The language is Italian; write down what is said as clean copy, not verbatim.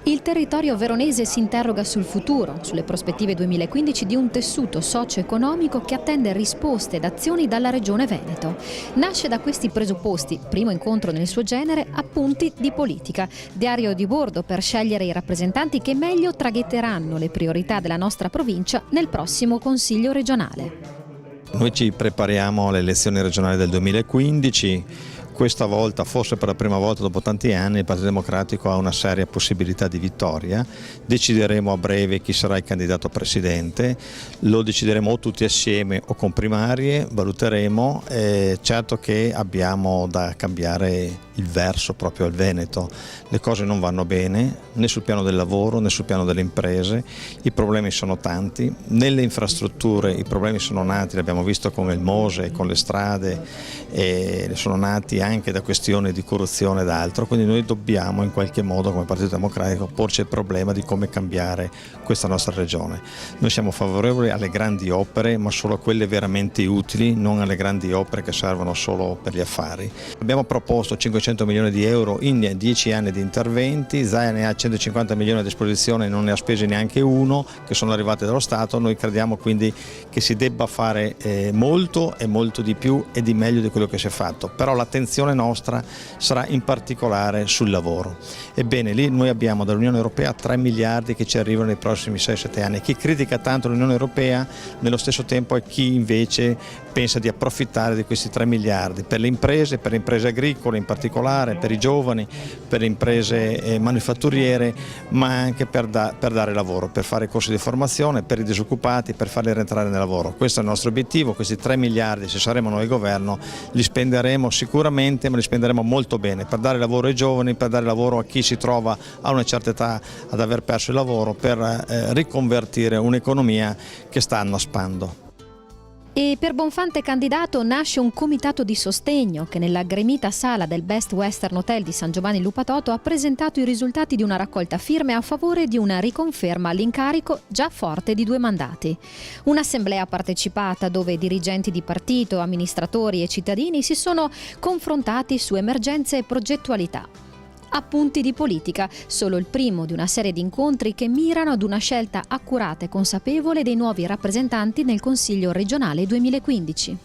Il territorio veronese si interroga sul futuro, sulle prospettive 2015 di un tessuto socio-economico che attende risposte ed azioni dalla Regione Veneto. Nasce da questi presupposti, primo incontro nel suo genere, Appunti di politica, diario di bordo per scegliere i rappresentanti che meglio traghetteranno le priorità della nostra provincia nel prossimo Consiglio regionale. Noi ci prepariamo alle elezioni regionali del 2015. Questa volta, forse per la prima volta dopo tanti anni, il Partito Democratico ha una seria possibilità di vittoria. Decideremo a breve chi sarà il candidato presidente, lo decideremo o tutti assieme o con primarie, valuteremo. Certo che abbiamo da cambiare il verso proprio al Veneto. Le cose non vanno bene né sul piano del lavoro né sul piano delle imprese, i problemi sono tanti, nelle infrastrutture i problemi sono nati, l'abbiamo visto con il Mose, con le strade, sono nati anche da questioni di corruzione ed altro, quindi noi dobbiamo in qualche modo come Partito Democratico porci il problema di come cambiare questa nostra regione. Noi siamo favorevoli alle grandi opere, ma solo a quelle veramente utili, non alle grandi opere che servono solo per gli affari. Abbiamo proposto 500 milioni di euro in 10 anni di interventi, Zaia ne ha 150 milioni a disposizione, non ne ha spesi neanche uno, che sono arrivati dallo Stato. Noi crediamo quindi che si debba fare molto e molto di più e di meglio di quello che si è fatto, però l'attenzione nostra sarà in particolare sul lavoro. Ebbene, lì noi abbiamo dall'Unione Europea 3 miliardi che ci arrivano nei prossimi 6-7 anni. Chi critica tanto l'Unione Europea nello stesso tempo è chi invece pensa di approfittare di questi 3 miliardi per le imprese agricole in particolare, per i giovani, per le imprese manifatturiere, ma anche per dare lavoro, per fare corsi di formazione, per i disoccupati, per farli rientrare nel lavoro. Questo è il nostro obiettivo. Questi 3 miliardi, se saremo noi governo, li spenderemo sicuramente, ma li spenderemo molto bene per dare lavoro ai giovani, per dare lavoro a chi si trova a una certa età ad aver perso il lavoro, per riconvertire un'economia che sta annaspando. E per Bonfante candidato nasce un comitato di sostegno che nella gremita sala del Best Western Hotel di San Giovanni Lupatoto ha presentato i risultati di una raccolta firme a favore di una riconferma all'incarico già forte di 2 mandati. Un'assemblea partecipata dove dirigenti di partito, amministratori e cittadini si sono confrontati su emergenze e progettualità. Appunti di politica, solo il primo di una serie di incontri che mirano ad una scelta accurata e consapevole dei nuovi rappresentanti nel Consiglio regionale 2015.